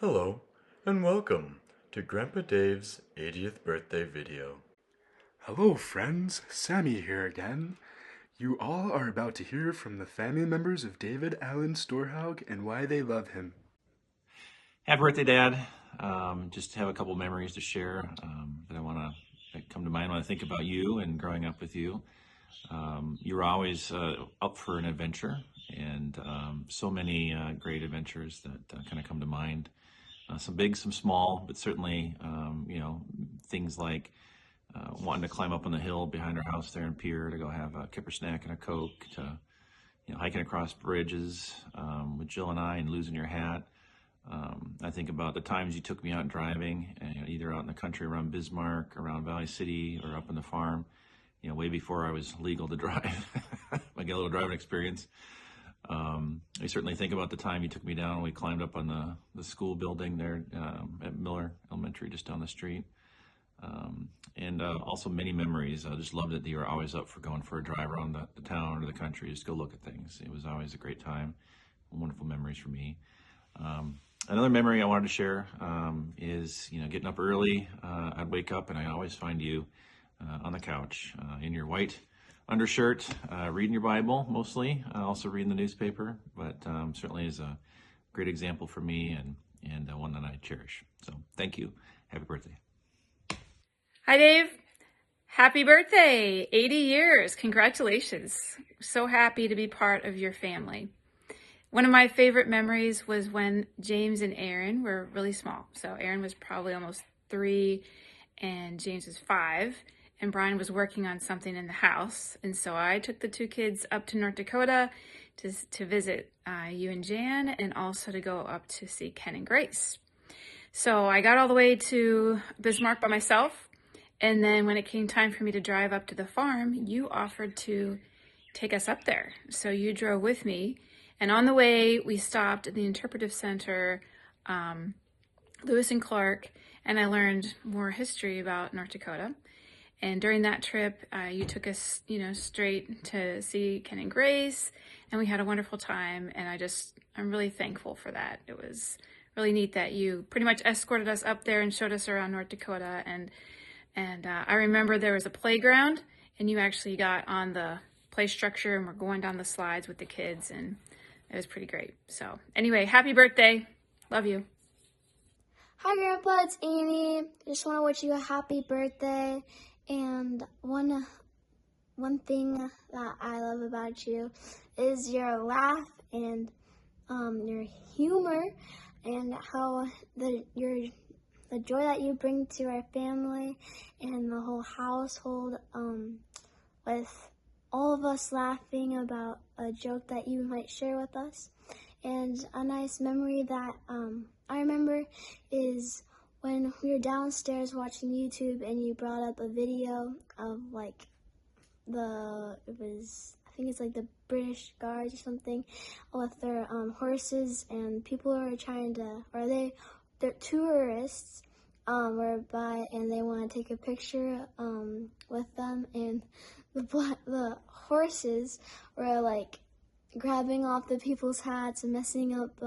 Hello, and welcome to Grandpa Dave's 80th birthday video. Hello, friends. Sammy here again. You all are about to hear from the family members of David Allen Storhaug and why they love him. Happy birthday, Dad. Just have a couple memories to share that I want to come to mind when I think about you and growing up with you. You were always up for an adventure, and so many great adventures that kind of come to mind. Some big, some small, but certainly, things like wanting to climb up on the hill behind our house there in Pier to go have a kipper snack and a Coke, to hiking across bridges with Jill and I and losing your hat. I think about the times you took me out driving, either out in the country around Bismarck, around Valley City, or up on the farm, way before I was legal to drive. I get a little driving experience. I certainly think about the time you took me down. We climbed up on the school building there at Miller Elementary, just down the street. And also many memories. I just loved it that you were always up for going for a drive around the town or the country, just go look at things. It was always a great time. Wonderful memories for me. Another memory I wanted to share is, getting up early. I'd wake up and I always find you on the couch in your white undershirt, reading your Bible mostly, also reading the newspaper, but certainly is a great example for me and one that I cherish. So thank you. Happy birthday. Hi, Dave. Happy birthday. 80 years. Congratulations. So happy to be part of your family. One of my favorite memories was when James and Aaron were really small. So Aaron was probably almost 3 and James was 5. And Brian was working on something in the house. And so I took the 2 kids up to North Dakota to visit you and Jan, and also to go up to see Ken and Grace. So I got all the way to Bismarck by myself. And then when it came time for me to drive up to the farm, you offered to take us up there. So you drove with me. And on the way, we stopped at the Interpretive Center, Lewis and Clark, and I learned more history about North Dakota. And during that trip, you took us, straight to see Ken and Grace, and we had a wonderful time. And I'm really thankful for that. It was really neat that you pretty much escorted us up there and showed us around North Dakota. And I remember there was a playground, and you actually got on the play structure and were going down the slides with the kids, and it was pretty great. So anyway, happy birthday. Love you. Hi, Grandpa. It's Amy. Just want to wish you a happy birthday. And one thing that I love about you is your laugh and your humor, and how the joy that you bring to our family and the whole household, with all of us laughing about a joke that you might share with us. And a nice memory that I remember is when we were downstairs watching YouTube and you brought up a video of I think it's like the British Guards or something, with their horses, and people are they're tourists were by, and they want to take a picture with them, and the horses were grabbing off the people's hats and messing up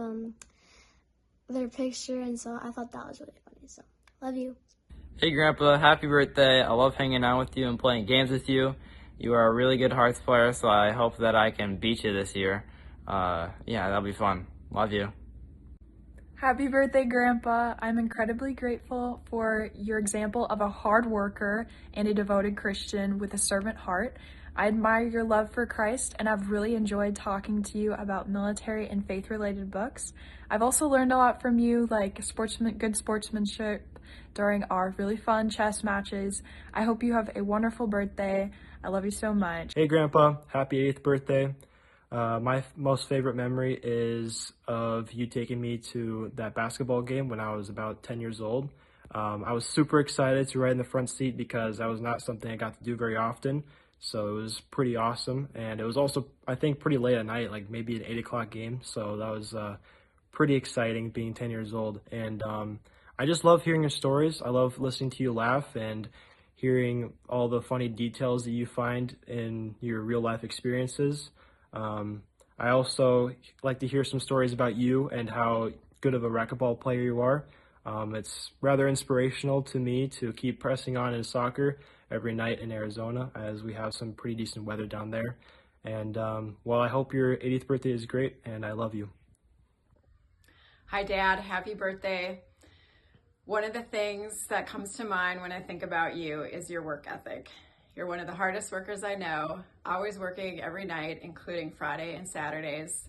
their picture, and so I thought that was really funny. So love you. Hey Grandpa, happy birthday. I love hanging out with you and playing games with you. You are a really good Hearts player, so I hope that I can beat you this year. That'll be fun. Love you. Happy birthday, Grandpa. I'm incredibly grateful for your example of a hard worker and a devoted Christian with a servant heart. I admire your love for Christ, and I've really enjoyed talking to you about military and faith-related books. I've also learned a lot from you, like good sportsmanship during our really fun chess matches. I hope you have a wonderful birthday. I love you so much. Hey, Grandpa. Happy 8th birthday. My most favorite memory is of you taking me to that basketball game when I was about 10 years old. I was super excited to ride in the front seat because that was not something I got to do very often. So it was pretty awesome. And it was also, I think, pretty late at night, like maybe an 8 o'clock game. So that was pretty exciting being 10 years old. And I just love hearing your stories. I love listening to you laugh and hearing all the funny details that you find in your real life experiences. I also like to hear some stories about you and how good of a racquetball player you are. It's rather inspirational to me to keep pressing on in soccer every night in Arizona, as we have some pretty decent weather down there. And well, I hope your 80th birthday is great, and I love you. Hi, Dad. Happy birthday. One of the things that comes to mind when I think about you is your work ethic. You're one of the hardest workers I know, always working every night, including Friday and Saturdays.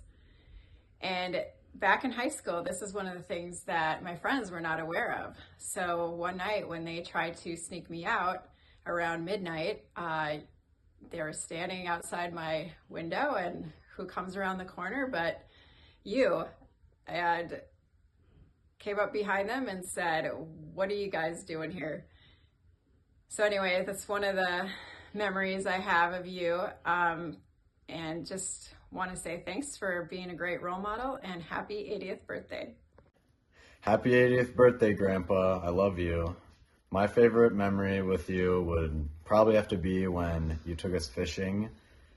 And back in high school, this is one of the things that my friends were not aware of. So one night when they tried to sneak me out around midnight, they were standing outside my window, and who comes around the corner but you? And came up behind them and said, "What are you guys doing here?" So anyway, that's one of the memories I have of you. And just want to say thanks for being a great role model, and happy 80th birthday. Happy 80th birthday, Grandpa. I love you. My favorite memory with you would probably have to be when you took us fishing,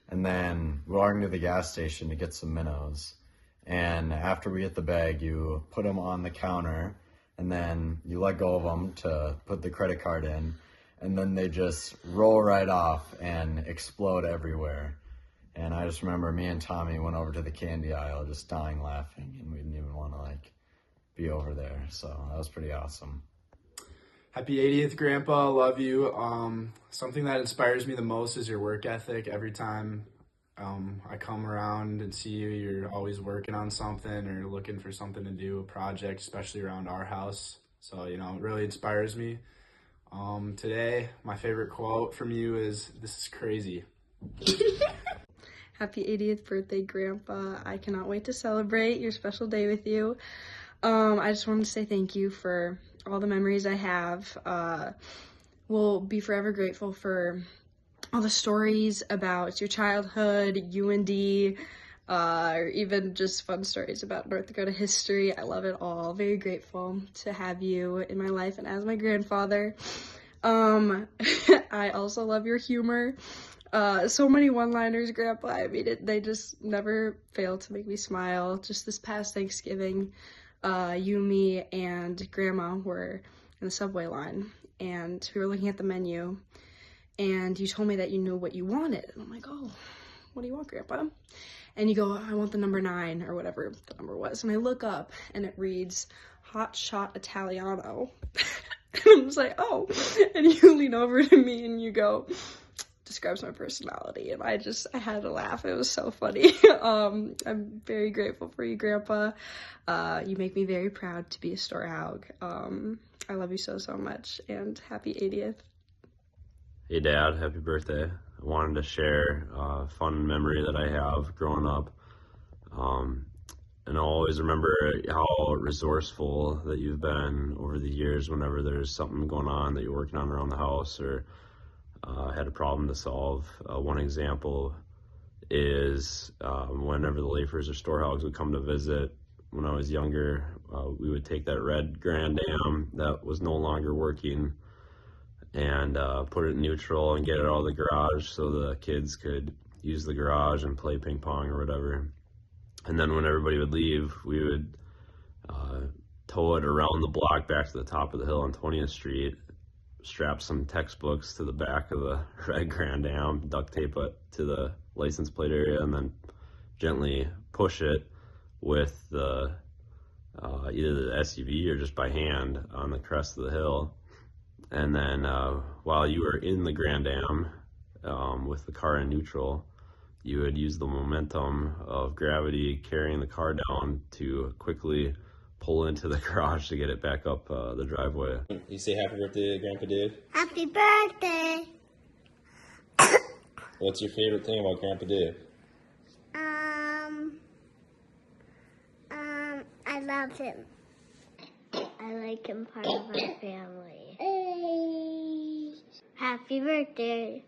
and then we walked to the gas station to get some minnows. And after we hit the bag, you put them on the counter, and then you let go of them to put the credit card in, and then they just roll right off and explode everywhere. And I just remember me and Tommy went over to the candy aisle just dying laughing, and we didn't even want to be over there. So that was pretty awesome. Happy 80th, Grandpa. Love you. Something that inspires me the most is your work ethic. Every time I come around and see you, you're always working on something or looking for something to do, a project, especially around our house. So, it really inspires me. Today, my favorite quote from you is, "This is crazy." Happy 80th birthday, Grandpa. I cannot wait to celebrate your special day with you. I just wanted to say thank you for all the memories I have. We'll be forever grateful for all the stories about your childhood, UND, or even just fun stories about North Dakota history. I love it all. Very grateful to have you in my life and as my grandfather. I also love your humor. So many one-liners, Grandpa. I mean, they just never fail to make me smile. Just this past Thanksgiving, you, me, and Grandma were in the subway line, and we were looking at the menu, and you told me that you knew what you wanted. And I'm like, "Oh, what do you want, Grandpa?" And you go, "I want the number 9," or whatever the number was. And I look up, and it reads, "Hot Shot Italiano." And I'm just like, "Oh." And you lean over to me, and you go, "Describes my personality." And I had to laugh. It was so funny. I'm very grateful for you, Grandpa. You make me very proud to be a Storhaug. I love you so, so much, and happy 80th. Hey, Dad, happy birthday. I wanted to share a fun memory that I have growing up. And I'll always remember how resourceful that you've been over the years whenever there's something going on that you're working on around the house or had a problem to solve. One example is whenever the Leifers or Storhaugs would come to visit when I was younger, we would take that red Grand Am that was no longer working and put it in neutral and get it out of the garage so the kids could use the garage and play ping pong or whatever. And then when everybody would leave, we would tow it around the block back to the top of the hill on 20th Street, strap some textbooks to the back of the red Grand Am, duct tape it to the license plate area, and then gently push it with the either the SUV or just by hand on the crest of the hill. And then while you were in the Grand Am with the car in neutral, you would use the momentum of gravity carrying the car down to quickly pull into the garage to get it back up the driveway. You say happy birthday, Grandpa Dave? Happy birthday! What's your favorite thing about Grandpa Dave? I love him. I like him part of our family. Happy birthday.